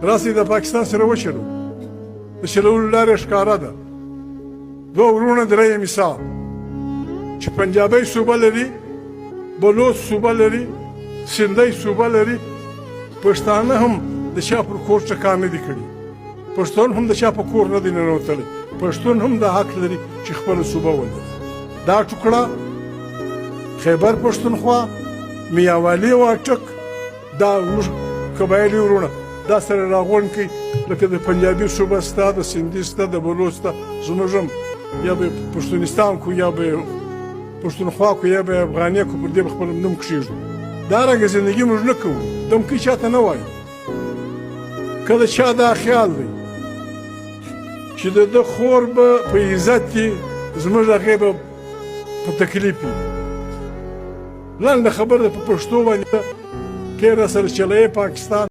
راسي د پاکستان سره وچلو د چلولو لاره ښکاره ده. دوه ورونه درې مثال چې پنجابی صوبه لري، بلوچ صوبه لري، سندی صوبه لري، پښتانه هم د چا پر کور ټکان نه دي کړي، پښتون هم د چا په کور نه دی ننوتلی، پښتون هم دا حق لري چې خپله صوبه ولري. دا ټوکړه خیبر پښتونخوا، میاوالی واټک، دا زموږ قبایلي ورونه دا سره راغونډ کړي، لکه د پنجابي صوبه سته، د سندي سته، د بلوچ سته، زموږ هم یا به پښتونستان کو، یا به پښتونخوا کو، یا به افغانیه کو، پر دې به خپل نوم کښېږدو. دارنګه زندګي موږ نه کوو، دمکۍ چاته نه وایو. که د چا دا خیال دی چې د ده خور به په عزت کې زموږ هغې به په تکلیف وي، لنډه خبره ده په پښتو باندې کې را سره چلوي پاکستان